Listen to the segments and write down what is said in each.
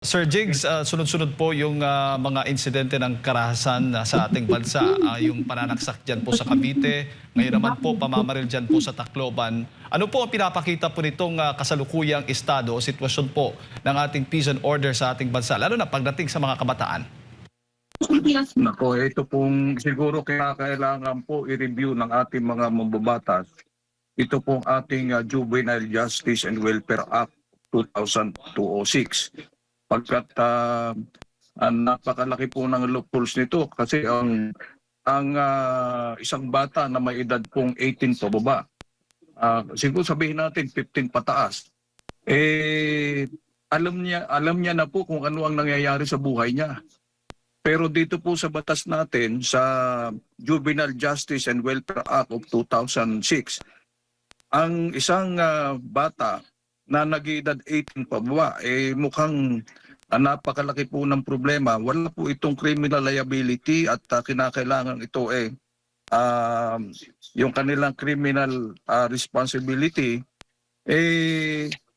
Sir Jigs, sunod-sunod po yung mga insidente ng karahasan sa ating bansa. Yung pananaksak dyan po sa Cavite, ngayon naman po pamamaril dyan po sa Tacloban. Ano po ang pinapakita po nitong kasalukuyang estado o sitwasyon po ng ating peace and order sa ating bansa, lalo na pagdating sa mga kabataan? Nako, ito pong siguro kailangan po i-review ng ating mga mambabatas. Ito pong ating Juvenile Justice and Welfare Act 2006. Pagkat ang napakalaki po ng loopholes nito kasi ang isang bata na may edad pong 18 pababa, siguro sabihin natin 15 pataas, alam niya na po kung ano ang nangyayari sa buhay niya. Pero dito po sa batas natin, sa Juvenile Justice and Welfare Act of 2006, ang isang bata na nag-edad 18 pababa, mukhang napakalaki po ng problema. Wala po itong criminal liability at kinakailangan ito yung kanilang criminal responsibility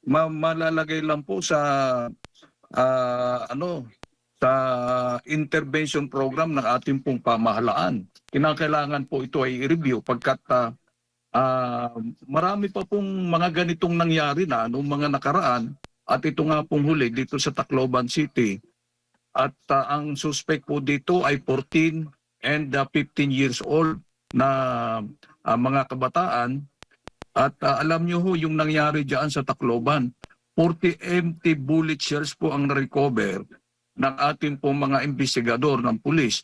malalagay lang po sa sa intervention program ng ating pong pamahalaan. Kinakailangan po ito ay i-review pagkat marami pa pong mga ganitong nangyari na noong mga nakaraan at ito nga pong huli dito sa Tacloban City. At ang suspect po dito ay 14 and 15 years old na mga kabataan. At alam nyo ho yung nangyari dyan sa Tacloban, 40 empty bullet shells po ang na-recover ng ating pong mga investigador ng pulis.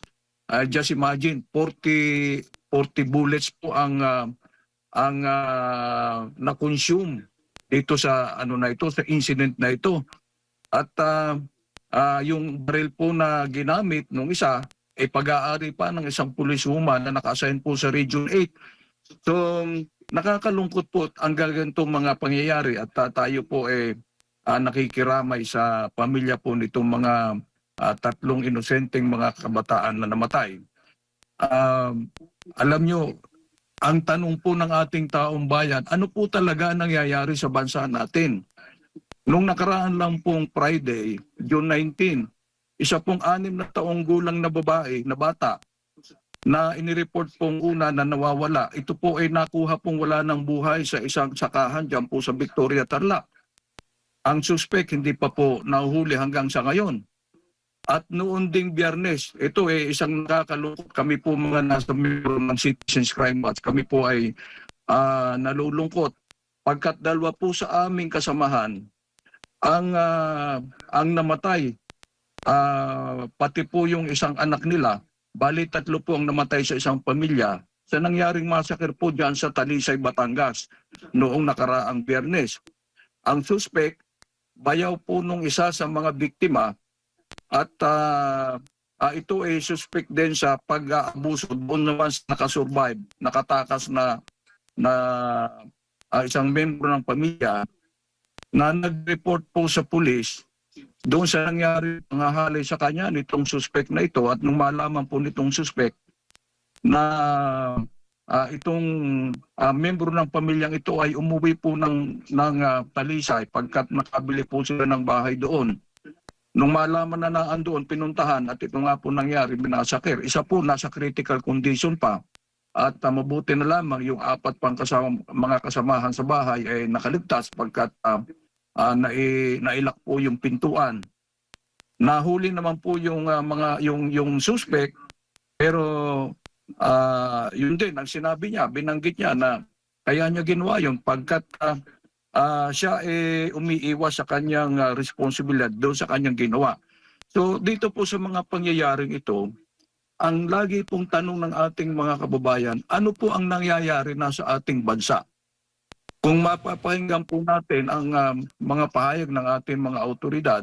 Just imagine, 40 bullets po ang na-consume dito sa sa incident na ito. At yung baril po na ginamit nung isa ay pag-aari pa ng isang policewoman na naka-assign po sa Region 8. So nakakalungkot po ang ganitong mga pangyayari at tayo po nakikiramay sa pamilya po nitong mga tatlong inosenteng mga kabataan na namatay. Alam nyo, ang tanong po ng ating taong bayan, ano po talaga nangyayari sa bansa natin? Nung nakaraan lang pong Friday, June 19, isa pong 6 na taong gulang na babae, na bata, na inireport pong una na nawawala. Ito po ay nakuha pong wala ng buhay sa isang sakahan dyan po sa Victoria, Tarlac. Ang suspect hindi pa po nahuhuli hanggang sa ngayon. At noon ding Biyernes, ito isang nakakalungkot. Kami po mga nasa membro ng Citizens Crime Watch, kami po ay nalulungkot. Pagkat dalawa po sa aming kasamahan, ang namatay, pati po yung isang anak nila, bali 3 po ang namatay sa isang pamilya sa nangyaring massacre po dyan sa Talisay, Batangas noong nakaraang Biyernes. Ang suspect, bayaw po nung isa sa mga biktima at ito ay suspect din sa pag-aabuso doon naman sa nakasurvive, nakatakas na isang membro ng pamilya na nag-report po sa pulis doon sa nangyari panghahali sa kanya nitong suspect na ito. At nung malaman po nitong suspect na itong membro ng pamilyang ito ay umuwi po ng Talisay pagkat nakabili po sila ng bahay doon. Nung malaman na naandoon, pinuntahan at ito nga po nangyari, binasakir. Isa po nasa critical condition pa at mabuti na lamang yung 4 pang mga kasamahan sa bahay ay nakaligtas pagkat nailak po yung pintuan. Nahuli naman po yung yung suspect, pero yun din ang sinabi niya, binanggit niya na kaya niya ginawa yun pagkat siya umiiwas sa kanyang responsibilidad doon sa kanyang ginawa. So dito po sa mga pangyayaring ito, ang lagi pong tanong ng ating mga kababayan, ano po ang nangyayari na sa ating bansa? Kung mapapakinggan po natin ang mga pahayag ng ating mga autoridad,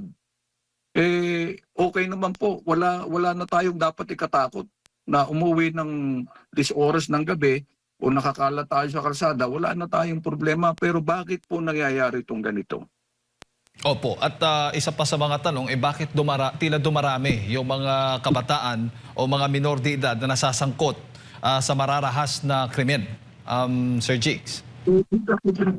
okay naman po, wala na tayong dapat ikatakot na umuwi ng 10 oras ng gabi o nakakala tayo sa kalsada, wala na tayong problema. Pero bakit po nangyayari itong ganito? Opo, at isa pa sa mga tanong, bakit tila dumarami yung mga kabataan o mga minor de edad na nasasangkot sa mararahas na krimen? Sir Jigs?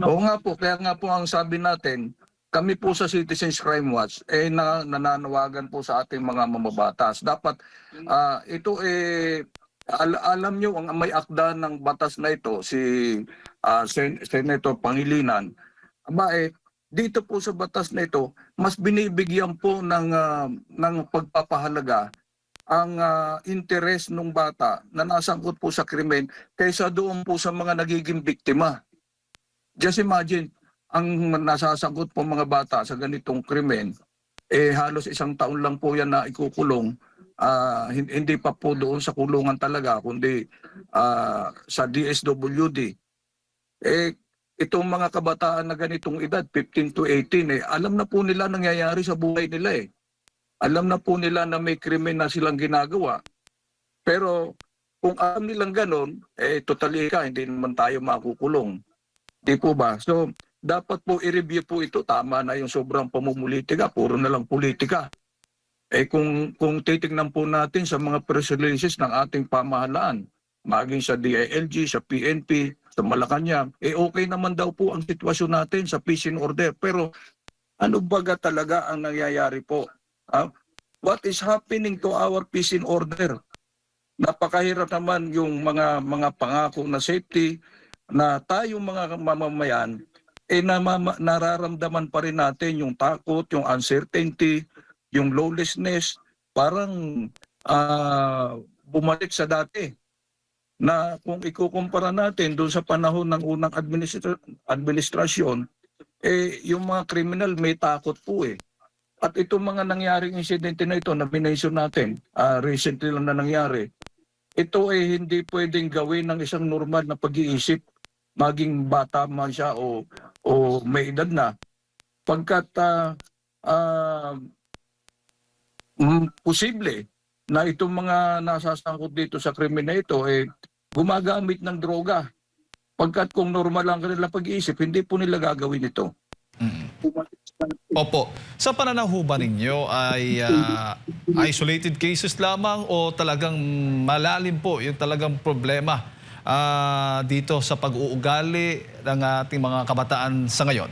Oo nga po, kaya nga po ang sabi natin, kami po sa Citizens Crime Watch nananawagan po sa ating mga mamabatas. Dapat ito alam nyo ang may akda ng batas na ito si Senator Pangilinan. Dito po sa batas na ito mas binibigyan po ng pagpapahalaga ang interes ng bata na nasangkot po sa krimen kaysa doon po sa mga nagiging biktima. Just imagine, ang nasasangkot po mga bata sa ganitong krimen, halos 1 taon lang po yan na ikukulong. Hindi pa po doon sa kulungan talaga, kundi sa DSWD. Itong mga kabataan na ganitong edad, 15 to 18, alam na po nila nangyayari sa buhay nila . Alam na po nila na may krimen na silang ginagawa. Pero kung alam nilang ganon, totally hindi naman tayo makukulong. Di po ba? So, dapat po i-review po ito. Tama na yung sobrang pamumulitika. Puro na lang politika. Kung titignan po natin sa mga press releases ng ating pamahalaan, maging sa DILG, sa PNP, sa Malacanang, okay naman daw po ang sitwasyon natin sa peace and order. Pero ano baga talaga ang nangyayari po? What is happening to our peace and order? Napakahirap naman yung mga pangako na safety na tayong mga mamamayan nararamdaman pa rin natin yung takot, yung uncertainty, yung lawlessness, parang bumalik sa dati. Na kung ikukumpara natin doon sa panahon ng unang administrasyon, yung mga kriminal may takot po . At itong mga nangyaring insidente na ito na binention natin, recently lang na nangyari, ito hindi pwedeng gawin ng isang normal na pag-iisip, maging bata man siya o may edad na. Pagkat posible na itong mga nasasangkot dito sa krimen na ito gumagamit ng droga. Pagkat kung normal lang kanila pag-iisip, hindi po nila gagawin ito. Opo. Sa pananaw ba ninyo ay isolated cases lamang o talagang malalim po yung talagang problema dito sa pag-uugali ng ating mga kabataan sa ngayon?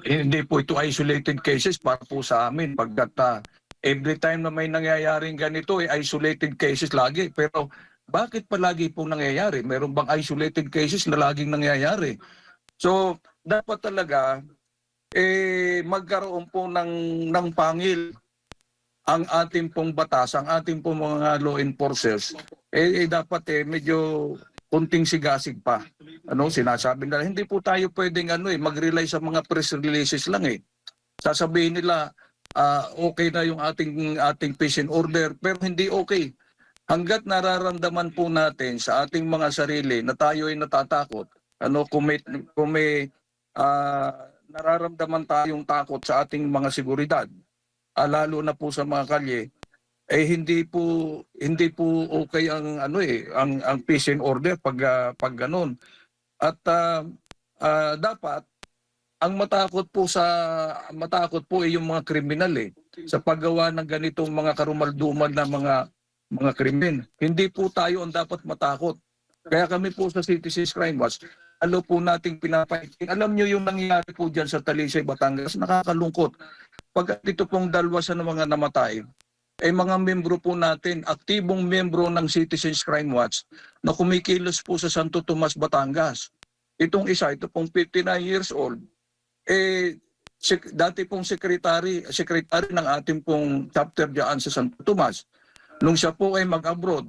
Hindi po ito isolated cases para po sa amin. Pagkat every time na may nangyayaring ganito, isolated cases lagi. Pero bakit palagi po nangyayari? Meron bang isolated cases na laging nangyayari? So, dapat talaga magkaroon po ng pangil ang ating pong batas, ang ating pong mga law enforcers. Dapat medyo kunting sigasig pa. Sinasabi nila, hindi po tayo pwedeng mag-rely sa mga press releases lang . Sasabihin nila, okay na yung ating peace and order, pero hindi okay. Hanggat nararamdaman po natin sa ating mga sarili na tayo ay natatakot, kung may nararamdaman tayong takot sa ating mga seguridad, lalo na po sa mga kalye, hindi po okay ang peace and order pag ganun. At dapat ang matakot po yung mga kriminal sa paggawa ng ganitong mga karumaldumal na mga krimen. Hindi po tayo ang dapat matakot. Kaya kami po sa Citizens Crime Watch, po nating pinapaiting. Alam nyo yung nangyari po dyan sa Talisay, Batangas, nakakalungkot. Pag dito pong dalawa sa mga namatay, mga membro po natin, aktibong membro ng Citizens Crime Watch na kumikilos po sa Santo Tomas, Batangas. Itong isa, ito pong 59 years old, dati pong secretary ng ating pong chapter diyan sa Santo Tomas. Nung siya po ay mag-abroad,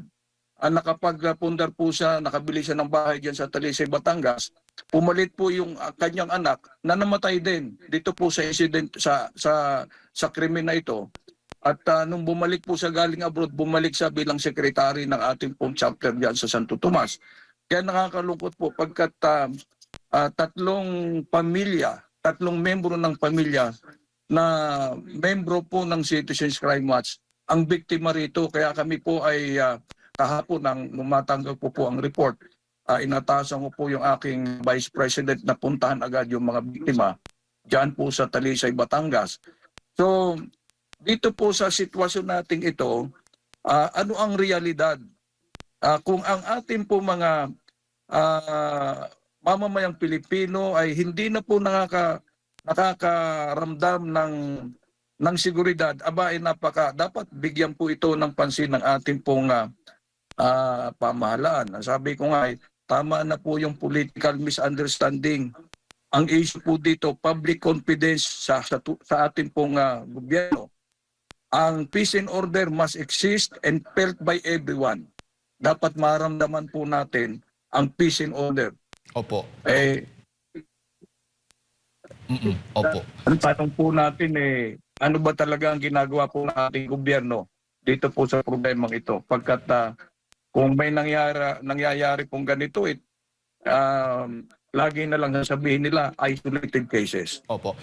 nakapagpundar po siya, nakabili siya ng bahay diyan sa Talisay, Batangas. Pumalit po yung kanyang anak na namatay din dito po sa incident sa krimen na ito. At nung bumalik po siya galing abroad, bumalik siya bilang secretary ng ating pong chapter diyan sa Santo Tomas. Kaya nakakalungkot po pagkat tatlong membro ng pamilya na membro po ng Citizens Crime Watch ang biktima rito. Kaya kami po ay kahapon nung matanggap po ang report, inatasan ko po yung aking Vice President na puntahan agad yung mga biktima dyan po sa Talisay, Batangas. So, dito po sa sitwasyon natin ito, ano ang realidad? Kung ang ating po mga mamamayang Pilipino ay hindi na po nakakaramdam ng seguridad, aba ay dapat bigyan po ito ng pansin ng ating pong pamahalaan. Sabi ko nga, tama na po yung political misunderstanding. Ang issue po dito, public confidence sa ating pong gobyerno. Ang peace and order must exist and felt by everyone. Dapat maramdaman po natin ang peace and order. Opo. Opo. Ang tanong po natin ano ba talaga ang ginagawa po ng ating gobyerno dito po sa problemang ito? Pagkat kung may nangyayari pong ganito, lagi na lang sasabihin nila isolated cases. Opo.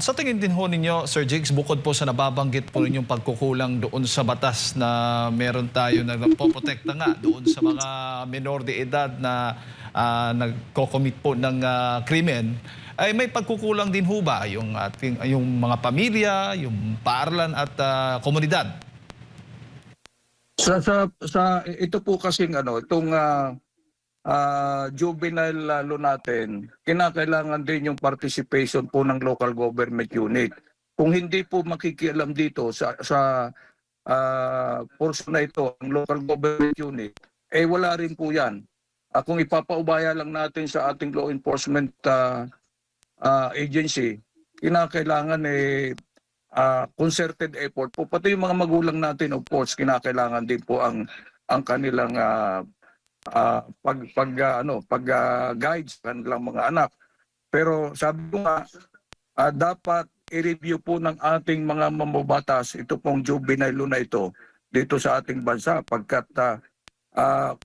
Sa tingin din ho ninyo, Sir Jigs, bukod po sa nababanggit po ninyong pagkukulang doon sa batas na meron tayo na nagpoprotekta nga doon sa mga menor de edad na nagko-commit po ng krimen, ay may pagkukulang din ho ba yung mga pamilya, yung paaralan at komunidad? Ito po kasing itong juvenile law natin, kinakailangan din yung participation po ng local government unit. Kung hindi po makikialam dito sa portion na ito, ang local government unit, wala rin po yan. Kung ipapaubaya lang natin sa ating law enforcement agency, kinakailangan concerted effort po. Pati yung mga magulang natin, of course, kinakailangan din po ang kanilang pag-guide sa kanilang mga anak. Pero sabi ko nga, dapat i-review po ng ating mga mambabatas ito pong juvenile law na ito dito sa ating bansa, pagkat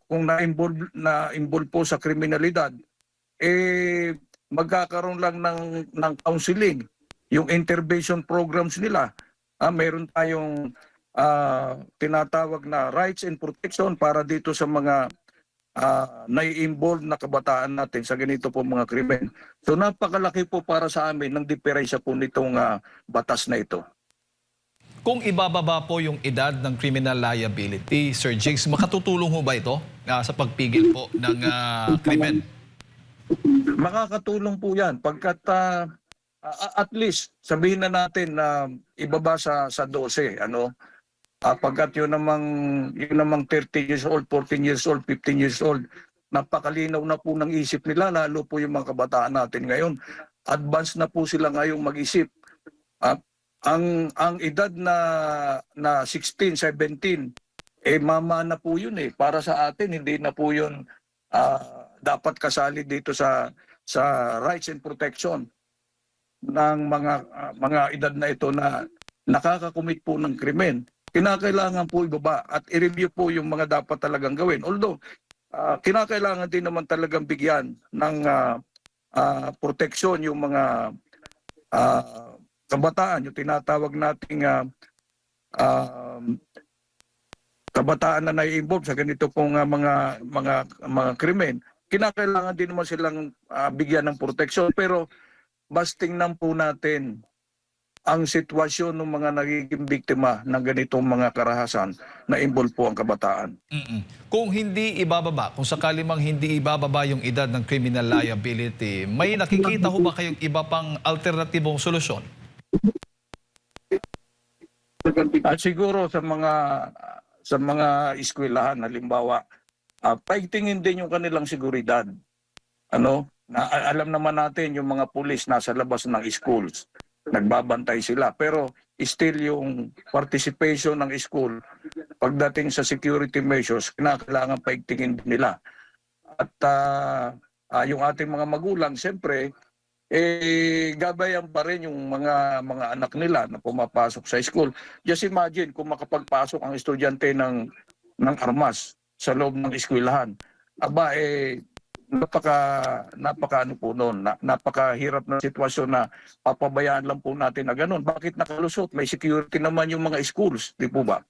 kung na-involve po sa kriminalidad, magkakaroon lang ng counseling, yung intervention programs nila. Mayroon tayong tinatawag na rights and protection para dito sa mga nai-involve na kabataan natin sa ganito po mga krimen. So napakalaki po para sa amin ng diferensya po nitong batas na ito. Kung ibababa po yung edad ng criminal liability, Sir Jigs, makatutulong ho ba ito sa pagpigil po ng krimen? Makakatulong po yan pagkat at least sabihin na natin na ibaba sa 12, pagkat yun namang 13 years old, 14 years old, 15 years old, napakalinaw na po ng isip nila, lalo po yung mga kabataan natin ngayon. Advance na po sila ngayong mag-isip. Ang edad na 16, 17, mama na po yun para sa atin, hindi na po yun dapat kasali dito sa rights and protection ng mga edad na ito na nakakakumit po ng krimen. Kinakailangan po ibaba at i-review po yung mga dapat talagang gawin. Although, kinakailangan din naman talagang bigyan ng proteksyon yung mga kabataan, yung tinatawag nating kabataan na nai-involve sa ganito pong mga krimen. Kinakailangan din naman silang bigyan ng proteksyon, pero mas tingnan po natin ang sitwasyon ng mga nagiging biktima ng ganitong mga karahasan na involve po ang kabataan. Kung hindi ibababa, kung sakali mang hindi ibababa yung edad ng criminal liability, may nakikita ho ba kayong iba pang alternatibong solusyon? At siguro sa mga eskwelahan, halimbawa, paigtingin din yung kanilang seguridad. Alam naman natin yung mga pulis nasa labas ng schools, nagbabantay sila, pero still yung participation ng school pagdating sa security measures, kinakailangan paigtingin din nila. At yung ating mga magulang, siyempre, gabayan pa rin yung mga anak nila na pumapasok sa school. Just imagine kung makapagpasok ang estudyante ng armas sa loob ng eskwelahan. Aba, napaka po noon, napakahirap na sitwasyon na papabayaan lang po natin na ganun. Bakit nakalusot? May security naman yung mga schools, di po ba?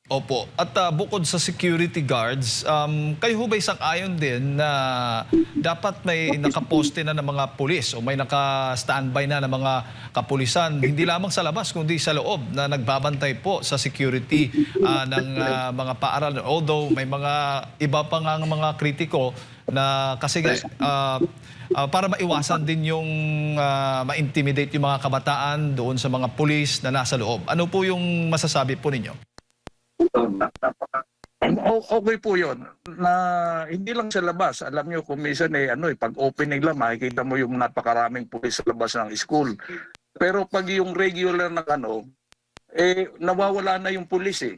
Opo. At bukod sa security guards, kayo ho ba isang-ayon din na dapat may nakaposte na ng mga pulis o may naka-standby na ng mga kapulisan, hindi lamang sa labas kundi sa loob na nagbabantay po sa security ng mga paaralan. Although may mga iba pa nga mga kritiko na kasi para maiwasan din yung ma-intimidate yung mga kabataan doon sa mga pulis na nasa loob. Ano po yung masasabi po ninyo? Okay po yun. Na hindi lang sa labas. Alam nyo kung minsan pag opening lang, makikita mo yung napakaraming pulis sa labas ng school. Pero pag yung regular na nawawala na yung pulis eh.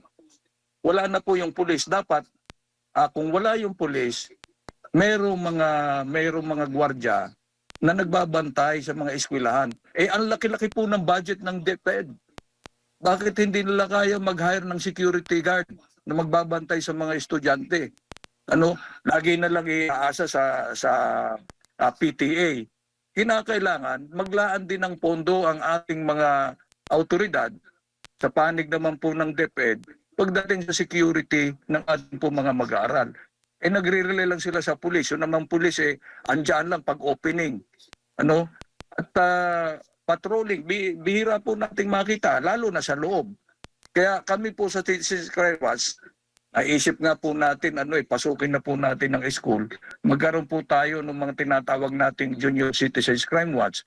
Wala na po yung pulis. Dapat, kung wala yung pulis, mayroong mga gwardiya na nagbabantay sa mga eskwelahan. Ang laki-laki po ng budget ng DepEd. Bakit hindi nila kaya mag-hire ng security guard na magbabantay sa mga estudyante? Lagi na lang iaasa sa PTA. Kinakailangan maglaan din ng pondo ang ating mga autoridad sa panig naman po ng DepEd pagdating sa security ng ating po mga mag-aaral. Nagre-relay lang sila sa pulis. Yung naman pulis andyan lang pag opening. At patrolling, bihira po nating makita, lalo na sa loob. Kaya kami po sa Citizens Crime Watch, naisip nga po natin, pasukin na po natin ng school. Magkaroon po tayo ng mga tinatawag nating Junior Citizens Crime Watch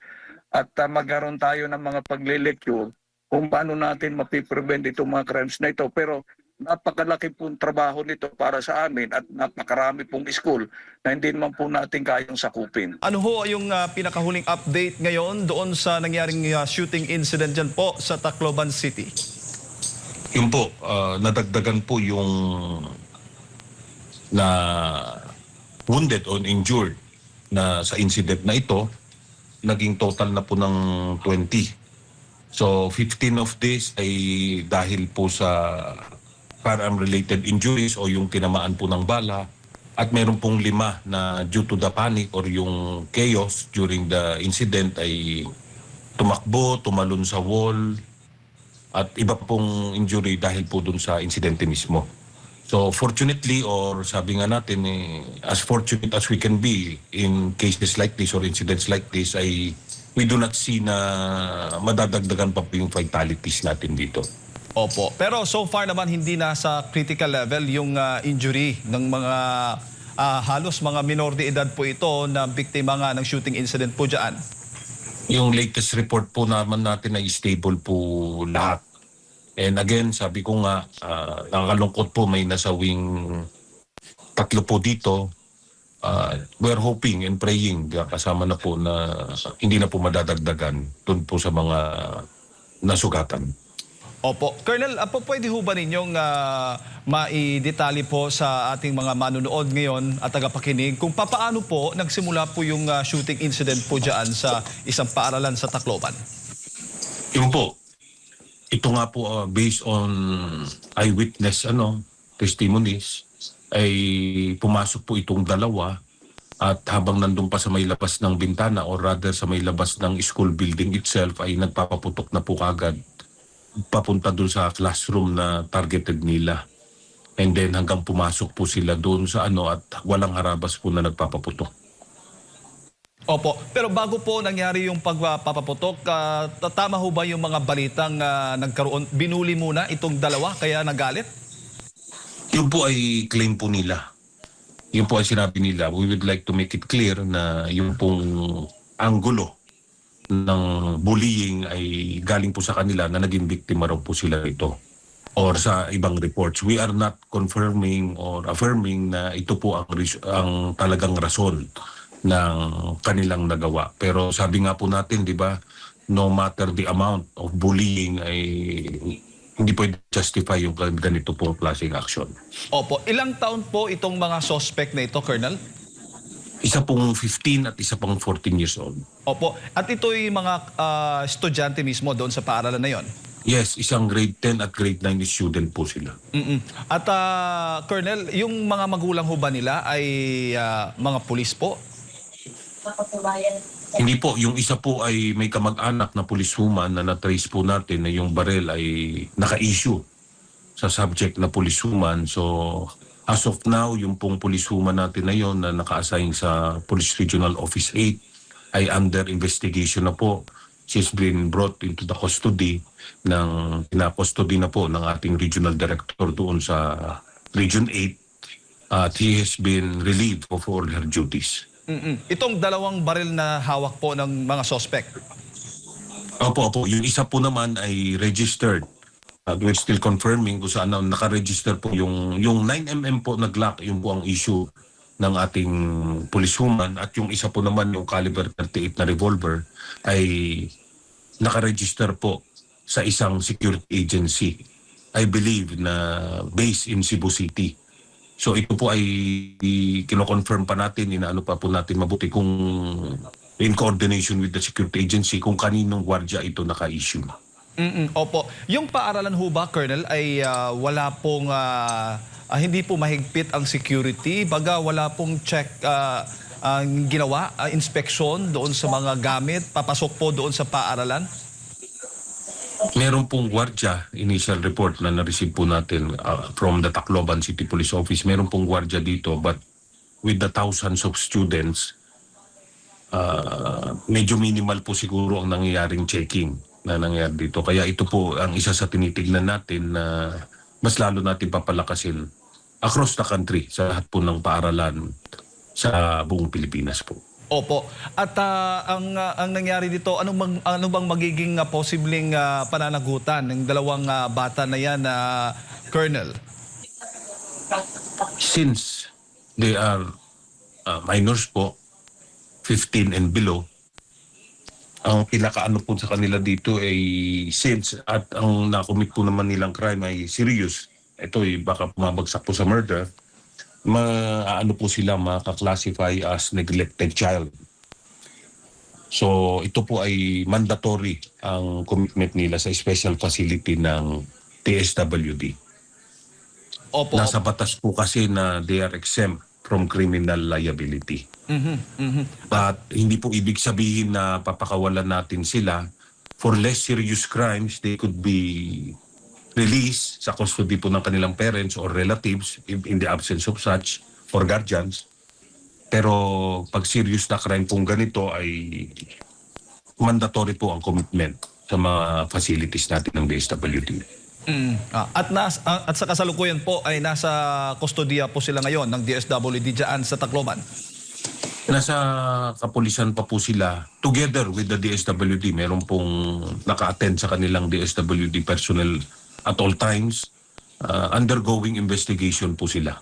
at magkaroon tayo ng mga pagle-lecture kung paano natin mapiprevent itong mga crimes na ito. Pero napakalaki pong trabaho nito para sa amin at napakarami pong school na hindi naman po natin kayang sakupin. Ano ho yung pinakahuling update ngayon doon sa nangyaring shooting incident dyan po sa Tacloban City? Yun po, nadagdagan po yung na wounded or injured na sa incident na ito, naging total na po ng 20. So 15 of this ay dahil po sa firearm-related injuries o yung tinamaan po ng bala at meron pong 5 na due to the panic or yung chaos during the incident ay tumakbo, tumalon sa wall at iba pong injury dahil po dun sa insidente mismo. So fortunately or sabi nga natin as fortunate as we can be in cases like this or incidents like this ay we do not see na madadagdagan pa po yung fatalities natin dito. Opo. Pero so far naman hindi na sa critical level yung injury ng mga halos mga minor de edad po ito na biktima nga ng shooting incident po dyan. Yung latest report po naman natin ay stable po lahat. And again, sabi ko nga, nakakalungkot po may nasawing 3 po dito. We're hoping and praying kasama na po na hindi na po madadagdagan dun po sa mga nasugatan. Opo. Colonel, pwede ho ba ninyong maidetali po sa ating mga manunood ngayon at tagapakinig kung paano po nagsimula po yung shooting incident po dyan sa isang paaralan sa Tacloban? Yun po. Ito nga po based on eyewitness testimonies ay pumasok po itong dalawa at habang nandun pa sa may labas ng bintana or rather sa may labas ng school building itself ay nagpapaputok na po kagad papunta doon sa classroom na targeted nila. And then hanggang pumasok po sila doon sa at walang harabas po na nagpapaputok. Opo. Pero bago po nangyari yung pagpapaputok, tama ho ba yung mga balitang nagkaroon, binuli muna itong dalawa kaya nagalit? Yun po ay claim po nila. Yun po ay sinabi nila. We would like to make it clear na yung pong anggulo ng bullying ay galing po sa kanila na naging biktima raw po sila ito. Or sa ibang reports. We are not confirming or affirming na ito po ang talagang rason ng kanilang nagawa. Pero sabi nga po natin, di ba, no matter the amount of bullying ay hindi pwede justify yung ganito pong klaseng action. Opo. Ilang taon po itong mga suspect na ito, Colonel? Isa pong 15 at isa pong 14 years old. Opo. At ito'y mga estudyante mismo doon sa paaralan na yon? Yes, isang grade 10 at grade 9 student po sila. At Colonel, yung mga magulang ho ba nila ay mga pulis po? Hindi po, yung isa po ay may kamag-anak na policewoman na na-trace po natin na yung barel ay naka-issue sa subject na policewoman. So as of now, yung pong policewoman natin na yon na naka-assign sa Police Regional Office 8 ay under investigation na po. She's been brought into the custody pinakustody na po ng ating regional director doon sa Region 8 at he has been relieved of all her duties. Itong dalawang baril na hawak po ng mga suspect. Opo. Yung isa po naman ay registered. We're still confirming kung saan naka-register po yung 9mm po na Glock, yung po ang issue ng ating policewoman, at yung isa po naman yung caliber 38 na revolver ay naka-register po sa isang security agency, I believe na based in Cebu City. So ito po ay kino-confirm pa natin, inaano pa po natin mabuti kung in coordination with the security agency kung kaninong gwardiya ito naka-issue. Opo. Yung paaralan ho ba, Colonel, ay wala pong, hindi po mahigpit ang security, baga wala pong check ang ginawa, inspection doon sa mga gamit, papasok po doon sa paaralan? Meron pong gwardiya, initial report na na-receive po natin from the Tacloban City Police Office. Meron pong gwardiya dito, but with the thousands of students, medyo minimal po siguro ang nangyayaring checking na nangyari dito. Kaya ito po ang isa sa tinitignan natin na mas lalo natin papalakasin across the country sa lahat po ng paaralan sa buong Pilipinas po. Opo. At ang nangyari dito, ano bang magiging posibleng pananagutan ng dalawang bata na yan, Colonel? Since they are minors po, 15 and below, ang pinakaano po sa kanila dito ay since at ang nakomit po naman nilang crime ay serious, ito ay baka pumabagsak po sa murder, ano po sila maka-classify as neglected child. So ito po ay mandatory ang commitment nila sa special facility ng TSWD. Opo. Nasa batas po kasi na they are exempt from criminal liability. But hindi po ibig sabihin na papakawalan natin sila. For less serious crimes, they could be released sa custody po ng kanilang parents or relatives in the absence of such or guardians. Pero pag serious na crime pong ganito ay mandatory po ang commitment sa mga facilities natin ng DSWD. At sa kasalukuyan po ay nasa kustodiya po sila ngayon ng DSWD dyan sa Tacloban. Nasa kapulisan pa po sila together with the DSWD. Meron pong naka-attend sa kanilang DSWD personnel at all times. Undergoing investigation po sila.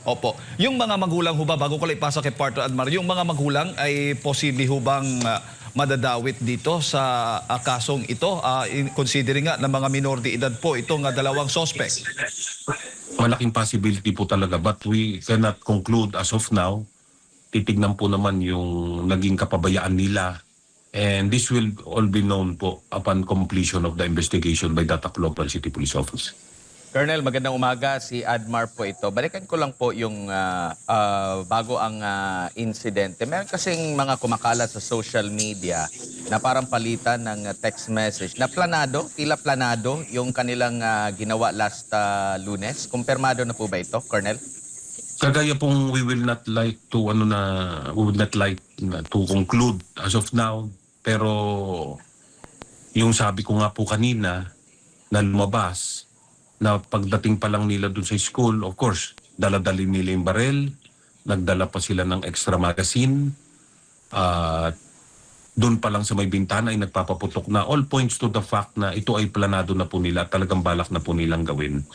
Opo. Yung mga magulang ho ba, bago ko lang ipasa kay Partner Admar, yung mga magulang ay posible ho bang madadawit dito sa kasong ito, considering nga na mga minor de edad po itong dalawang suspect? Malaking possibility po talaga, but we cannot conclude as of now. Titignan po naman yung naging kapabayaan nila, and this will all be known po upon completion of the investigation by the Tacloban City Police Office. Colonel, magandang umaga. Si Admar po ito. Balikan ko lang po yung bago ang insidente. Meron kasing mga kumakalat sa social media na parang palitan ng text message na planado, tila planado yung kanilang ginawa last Lunes. Kumpirmado na po ba ito, Colonel? Kagaya pong we would not like to conclude as of now, pero yung sabi ko nga po kanina na lumabas na pagdating pa lang nila dun sa school, of course, dala-dali nila yung baril, nagdala pa sila ng extra magazine, doon pa lang sa may bintana ay nagpapaputok na. All points to the fact na ito ay planado na po nila, talagang balak na po nilang gawin.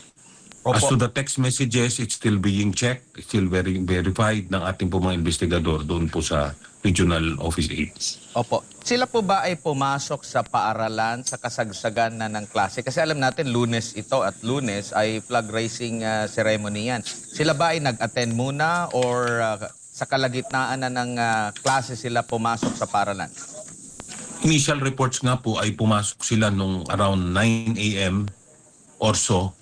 Opo. As to the text messages, it's still being checked, it's still very verified ng ating po mga investigador doon po sa Regional Office 8. Opo. Sila po ba ay pumasok sa paaralan sa kasagsagan na ng klase? Kasi alam natin, Lunes ito at Lunes ay flag raising ceremony yan. Sila ba ay nag-attend muna or sa kalagitnaan na ng klase sila pumasok sa paaralan? Initial reports nga po ay pumasok sila nung around 9 a.m. or so,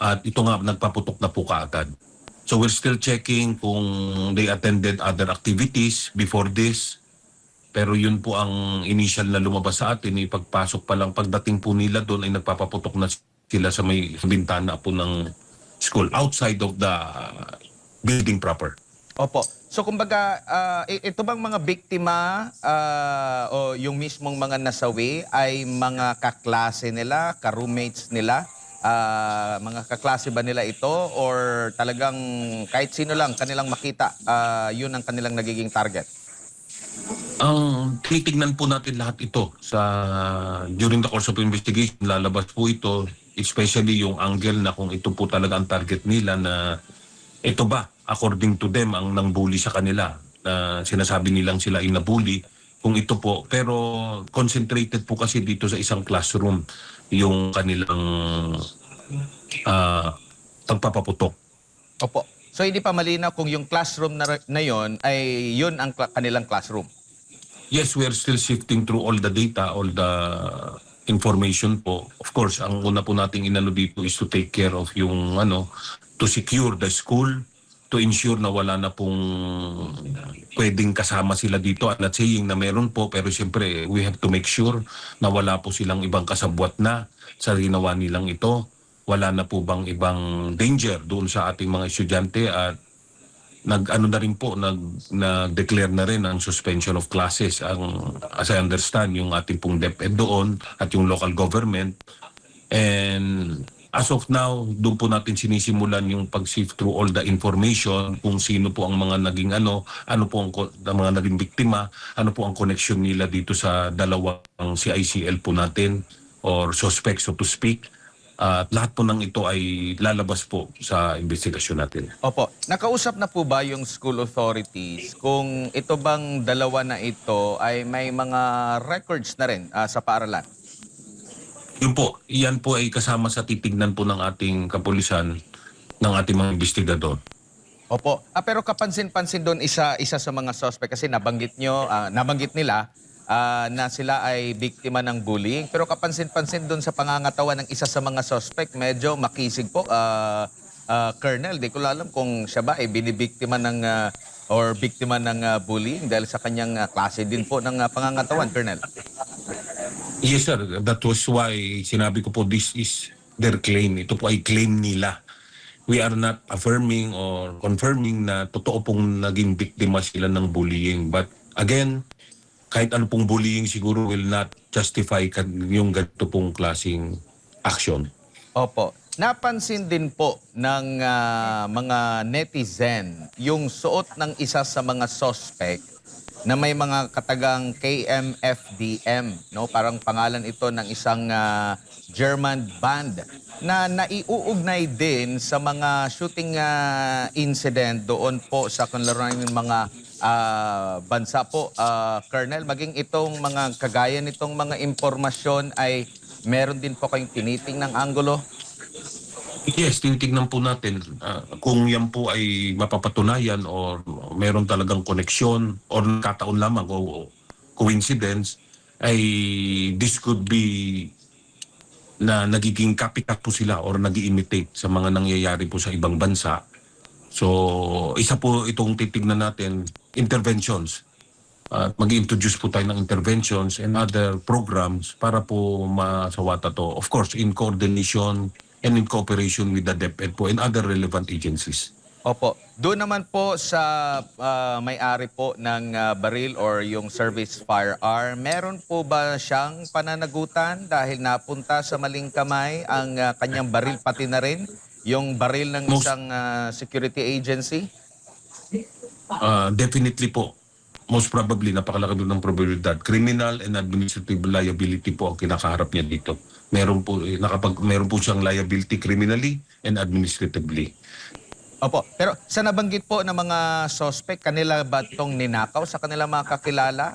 at ito nga nagpaputok na po kaagad. So we're still checking kung they attended other activities before this. Pero yun po ang initial na lumabas sa atin, pagpasok pa lang, pagdating po nila doon ay nagpapaputok na sila sa may sa bintana po ng school outside of the building proper. Opo. So kumbaga, ito bang mga biktima o yung mismong mga nasawi ay mga kaklase nila, ka-roommates nila? Mga kaklase ba nila ito or talagang kahit sino lang kanilang makita, yun ang kanilang nagiging target? Ang tinitignan po natin lahat ito during the course of investigation, lalabas po ito, especially yung angle na kung ito po talaga ang target nila na ito ba, according to them, ang nangbully sa kanila na sinasabi nilang sila ay nabully, kung ito po. Pero concentrated po kasi dito sa isang classroom yung kanilang pagpapaputok. Opo. So hindi pa malinaw kung yung classroom na yon ay yun ang kanilang classroom. Yes, we are still sifting through all the data, all the information po. Of course, ang una po nating inano dito is to take care of yung to secure the school, to ensure na wala na pong pwedeng kasama sila dito. I'm not saying na meron po, pero siyempre we have to make sure na wala po silang ibang kasabwat na sa ginawa nilang ito. Wala na po bang ibang danger doon sa ating mga estudyante at nag-declare na rin ang suspension of classes as I understand yung ating pong DepEd doon at yung local government. And as of now, doon po natin sinisimulan yung pag-sift through all the information kung sino po ang mga naging ano po ang mga naging biktima, ano po ang connection nila dito sa dalawang CICL po natin or suspect so to speak. At lahat po ng ito ay lalabas po sa investigasyon natin. Opo. Nakausap na po ba yung school authorities kung ito bang dalawa na ito ay may mga records na rin sa paaralan? Yun po, iyan po ay kasama sa titignan po ng ating kapulisan, ng ating mga investigador. Opo. Pero kapansin-pansin doon isa sa mga suspect kasi nabanggit nila na sila ay biktima ng bullying. Pero kapansin-pansin doon sa pangangatawan ng isa sa mga suspect, medyo makisig po, Colonel. Di ko alam kung siya ba ay binibiktima ng or biktima ng bullying dahil sa kanyang klase din po ng pangangatawan, Colonel. Yes sir, that was why sinabi ko po this is their claim. Ito po ay claim nila. We are not affirming or confirming na totoo pong naging biktima sila ng bullying. But again, kahit ano pong bullying siguro will not justify yung ganito pong klaseng action. Opo. Napansin din po ng mga netizen yung suot ng isa sa mga suspect na may mga katagang KMFDM, no? Parang pangalan ito ng isang German band na naiuugnay din sa mga shooting incident doon po sa kanlaruan ng mga bansa po, Colonel. Maging itong mga kagaya nitong mga impormasyon ay meron din po kayong tinitingnang anggulo? Yes, tinitignan po natin kung yan po ay mapapatunayan or meron talagang koneksyon or kataon lamang o coincidence, ay this could be na nagiging copycat po sila or nag-imitate sa mga nangyayari po sa ibang bansa. So, isa po itong titignan natin, interventions. Mag-introduce po tayo ng interventions and other programs para po masawata to. Of course, in coordination and in cooperation with the DepEd po and other relevant agencies. Opo. Doon naman po sa may-ari po ng baril or yung service firearm, meron po ba siyang pananagutan dahil napunta sa maling kamay ang kanyang baril pati na rin yung baril ng isang security agency? Definitely po. Most probably, napakalaki doon ng probabilidad. Criminal and administrative liability po ang kinakaharap niya dito. Meron po siyang liability criminally and administratively. Opo. Pero sa nabanggit po ng mga suspect, kanila ba itong ninakaw sa kanila mga kakilala?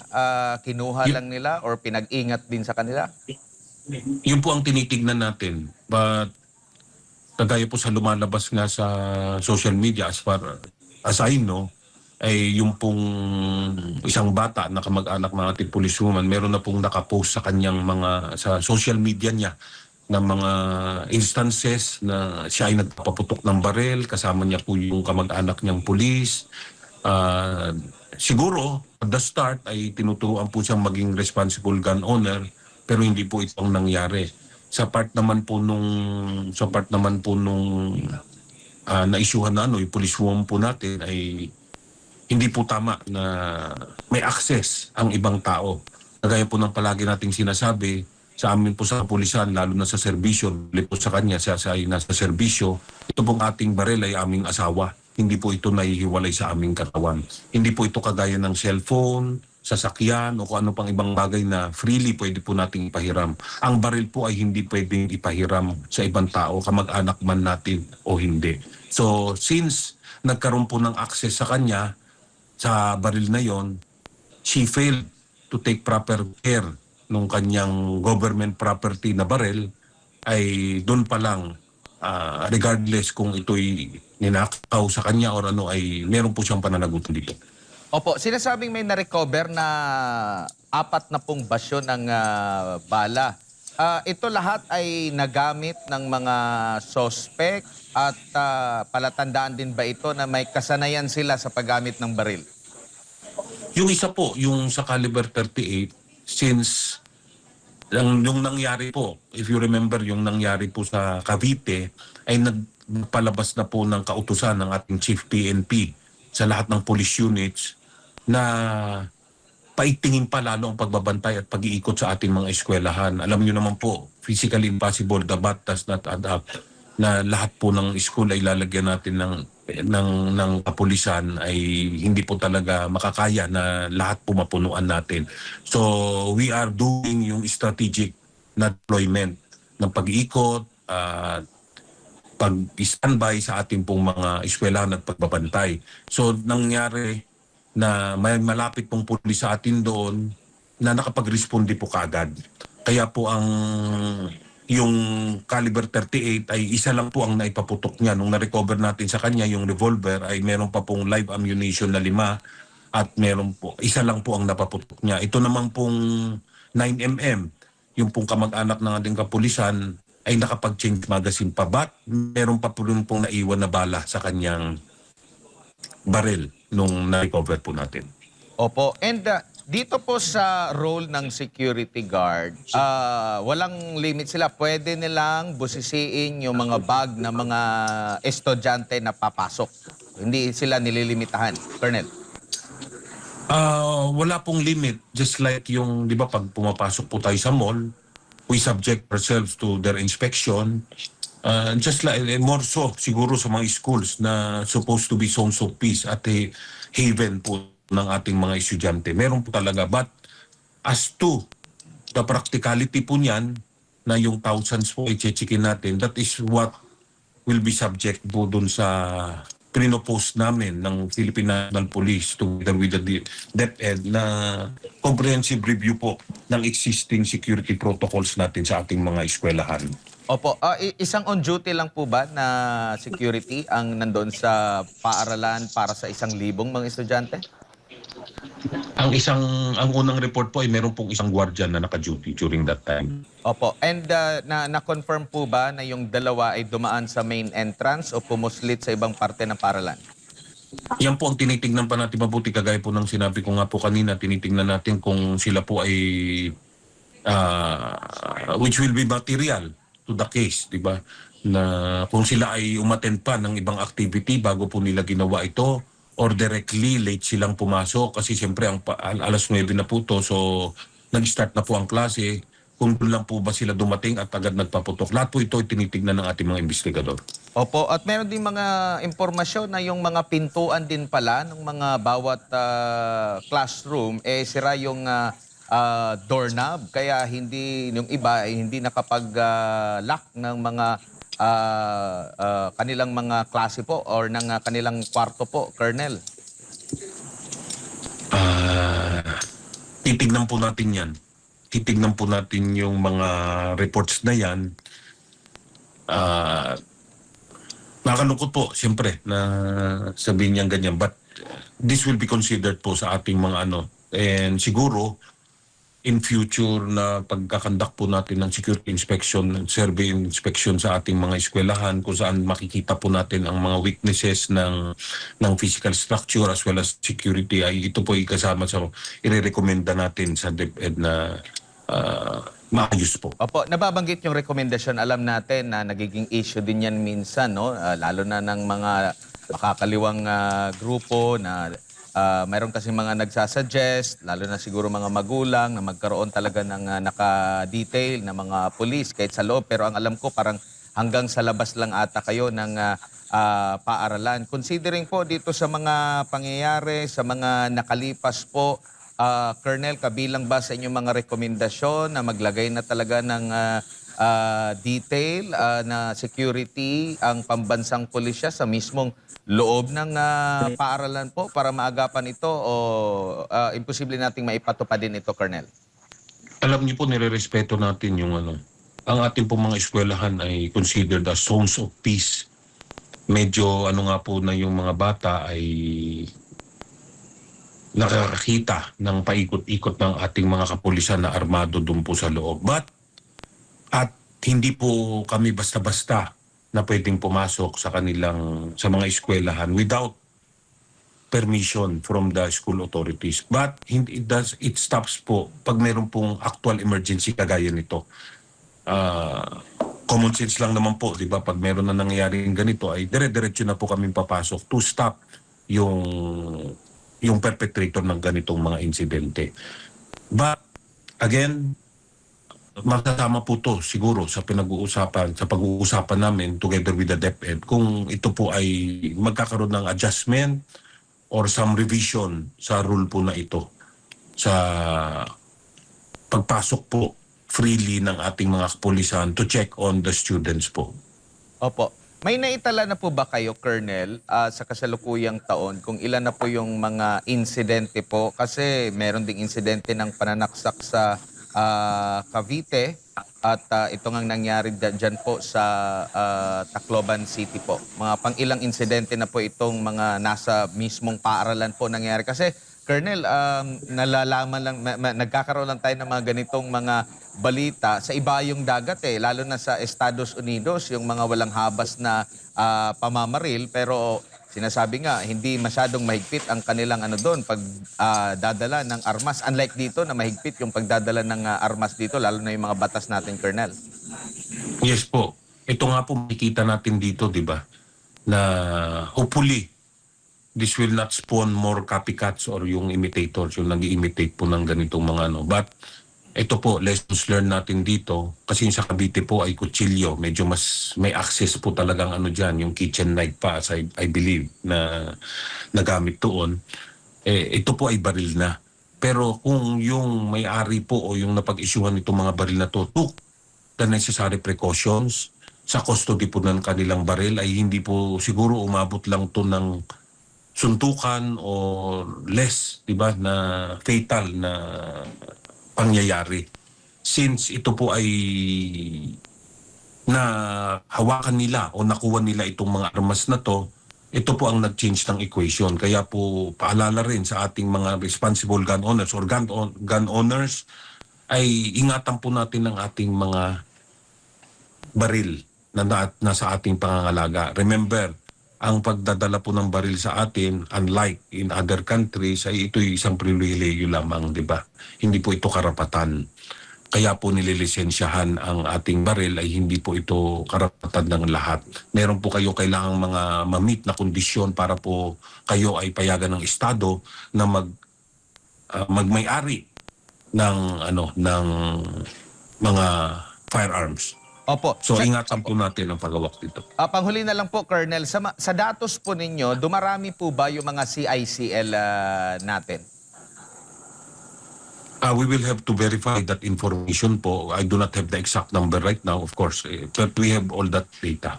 Kinuha lang nila or pinag-ingat din sa kanila? Yun po ang tinitignan natin. But kagaya po sa lumalabas nga sa social media as far as I know, ay yung pong isang bata na kamag-anak ng ating policewoman, meron na pong nakapost sa kanyang sa social media niya ng mga instances na siya ay nagpapaputok ng baril, kasama niya po yung kamag-anak niyang pulis. Siguro, at the start ay tinuturuan po siyang maging responsible gun owner, pero hindi po ito ang nangyari. sa part naman po nung na-issuehan na yung police woman po natin ay hindi po tama na may access ang ibang tao. Kagaya po ng palagi nating sinasabi, sa amin po sa kapulisan, lalo na sa serbisyo, po sa kanya, siya ay nasa serbisyo, ito pong ating baril ay aming asawa. Hindi po ito nahihiwalay sa aming katawan. Hindi po ito kagaya ng cellphone, sasakyan o kung ano pang ibang bagay na freely pwede po nating ipahiram. Ang baril po ay hindi pwedeng ipahiram sa ibang tao, kamag-anak man natin o hindi. So since nagkaroon po ng access sa kanya, sa baril na yon, she failed to take proper care nung kanyang government property na baril, ay doon pa lang, regardless kung ito'y ninakaw sa kanya or ano, ay meron po siyang pananagutan dito. Opo, sinasabing may na-recover na 40 basyo ng bala. Ito lahat ay nagamit ng mga suspect at palatandaan din ba ito na may kasanayan sila sa paggamit ng baril? Yung isa po, yung sa caliber 38, since yung nangyari po, if you remember yung nangyari po sa Cavite, ay nagpalabas na po ng kautusan ng ating Chief PNP sa lahat ng police units na paigtingin pa lalo ang pagbabantay at pag-iikot sa ating mga eskwelahan. Alam niyo naman po, physically impossible, the bat does not add up, na lahat po ng school ay lalagyan natin ng kapulisan, ay hindi po talaga makakaya na lahat po mapunuan natin. So we are doing yung strategic na deployment ng pag-iikot, pag-standby sa ating pong mga eskwelahan at pagbabantay. So nangyari na may malapit pong pulis sa atin doon na nakapag-responde po kaagad. Kaya po yung caliber 38 ay isa lang po ang naipaputok niya. Nung na-recover natin sa kanya yung revolver, ay meron pa pong live ammunition na 5 at meron po, isa lang po ang napaputok niya. Ito naman pong 9mm, yung pong kamag-anak ng ating kapulisan, ay nakapag-change magazine pa. But meron pa po rin pong naiwan na bala sa kanyang baril nung na-recover po natin. Opo. And dito po sa role ng security guard, walang limit sila. Pwede nilang busisiin yung mga bag ng mga estudyante na papasok. Hindi sila nililimitahan. Colonel. Wala pong limit. Just like yung, di ba, pag pumapasok po tayo sa mall, we subject ourselves to their inspection. Just like, more so, siguro sa mga schools na supposed to be zones of peace at a haven po ng ating mga estudyante. Meron po talaga. But as to the practicality po niyan, na yung thousands po i-checkin natin, that is what will be subject po dun sa pinopose namin ng Philippine National Police together with the DepEd na comprehensive review po ng existing security protocols natin sa ating mga eskwelahan. Opo. Isang on-duty lang po ba na security ang nandoon sa paaralan para sa 1,000 mga estudyante? Ang unang report po ay meron pong isang guardian na naka-duty during that time. Opo. And na-confirm po ba na yung dalawa ay dumaan sa main entrance o pumuslit sa ibang parte ng paaralan? Yan po ang tinitingnan pa natin mabuti, kagaya po ng sinabi ko nga po kanina, tinitingnan natin kung sila po ay which will be material to the case, di ba? Na kung sila ay umattend pa ng ibang activity bago po nila ginawa ito, or directly late silang pumasok kasi siyempre alas 9 na po to, so nag-start na po ang klase. Kung doon lang po ba sila dumating at agad nagpaputok. Lahat po ito ay tinitignan ng ating mga investigador. Opo, at meron din mga impormasyon na yung mga pintuan din pala ng mga bawat classroom, sira yung doorknob, kaya hindi yung iba ay hindi nakapag-lock ng mga kanilang mga klase po or ng kanilang kwarto po, Colonel. Titignan po natin yan. Titignan po natin yung mga reports na yan. Nakalungkot po, siyempre, na sabihin niyang ganyan. But this will be considered po sa ating mga ano. And siguro, in future na pagkakandak po natin ng security inspection, survey inspection sa ating mga eskwelahan, kung saan makikita po natin ang mga weaknesses ng physical structure as well as security, ay ito po ikasama sa irerekomenda natin sa DepEd na maayos po. Opo, nababanggit yung rekomendasyon. Alam natin na nagiging issue din yan minsan, no? Lalo na ng mga makakaliwang grupo na mayroon kasi mga nagsasuggest, lalo na siguro mga magulang na magkaroon talaga ng naka-detail na mga police kahit sa loob. Pero ang alam ko parang hanggang sa labas lang ata kayo ng paaralan. Considering po dito sa mga pangyayari, sa mga nakalipas po, Colonel, kabilang ba sa inyong mga rekomendasyon na maglagay na talaga ng detail na security ang pambansang pulisya sa mismong loob ng paaralan po para maagapan ito o imposible nating maipatupad din ito, Colonel? Alam niyo po, nirerespeto natin yung ang ating pong mga eskwelahan ay considered as zones of peace. Medyo nga po na yung mga bata ay nakakakita ng paikot-ikot ng ating mga kapulisan na armado doon po sa loob. At hindi po kami basta-basta na pwedeng pumasok sa mga eskwelahan without permission from the school authorities. But it stops po pag meron pong actual emergency kagaya nito. Common sense lang naman po, di ba? Pag meron na nangyayaring ganito ay dire-diretso na po kami papasok to stop yung perpetrator ng ganitong mga insidente. But again, makasama po to siguro sa pag-uusapan namin together with the DepEd kung ito po ay magkakaroon ng adjustment or some revision sa rule po na ito sa pagpasok po freely ng ating mga kapulisan to check on the students po. Opo. May naitala na po ba kayo, Colonel, sa kasalukuyang taon kung ilan na po yung mga insidente po? Kasi meron ding insidente ng pananaksak sa Cavite at ito ngang nangyari dyan po sa Tacloban City po. Mga pang-ilang insidente na po itong mga nasa mismong paaralan po nangyari. Kasi, Colonel, nalalaman lang, nagkakaroon lang tayo ng mga ganitong mga balita sa ibayong dagat lalo na sa Estados Unidos, yung mga walang habas na pamamaril, pero sinasabi nga hindi masyadong mahigpit ang kanilang doon pag dadala ng armas. Unlike dito na mahigpit yung pagdadala ng armas dito, lalo na yung mga batas natin, Colonel. Yes po. Ito nga po makikita natin dito, di ba? Na hopefully this will not spawn more copycats or yung imitators, yung nag-imitate po ng ganitong mga But ito po, lessons learned natin dito. Kasi sa Cavite po ay kutsilyo. Medyo mas may access po talagang dyan, yung kitchen knife pa, as I believe, na nagamit doon. Ito po ay baril na. Pero kung yung may-ari po o yung napag-isyuhan itong mga baril na to took the necessary precautions sa custody po ng kanilang baril, ay hindi po siguro umabot lang to ng suntukan o less, di ba, na fatal na pangyayari. Since ito po ay hawakan nila o nakuha nila itong mga armas na to, ito po ang nag-change ng equation. Kaya po paalala rin sa ating mga responsible gun owners or gun owners ay ingatan po natin ang ating mga baril na nasa ating pangangalaga. Remember, ang pagdadala po ng baril sa atin, unlike in other countries, ay ito'y isang pribilehiyo lamang, di ba? Hindi po ito karapatan. Kaya po nililisensyahan ang ating baril ay hindi po ito karapatan ng lahat. Meron po kayo kailangang mga ma-meet na kondisyon para po kayo ay payagan ng Estado na magmay-ari ng mga firearms. Opo. So ingatan po natin ang paghawak dito. Panghuli na lang po, Colonel, sa datos po ninyo, dumarami po ba yung mga CICL natin? We will have to verify that information po. I do not have the exact number right now, of course, but we have all that data.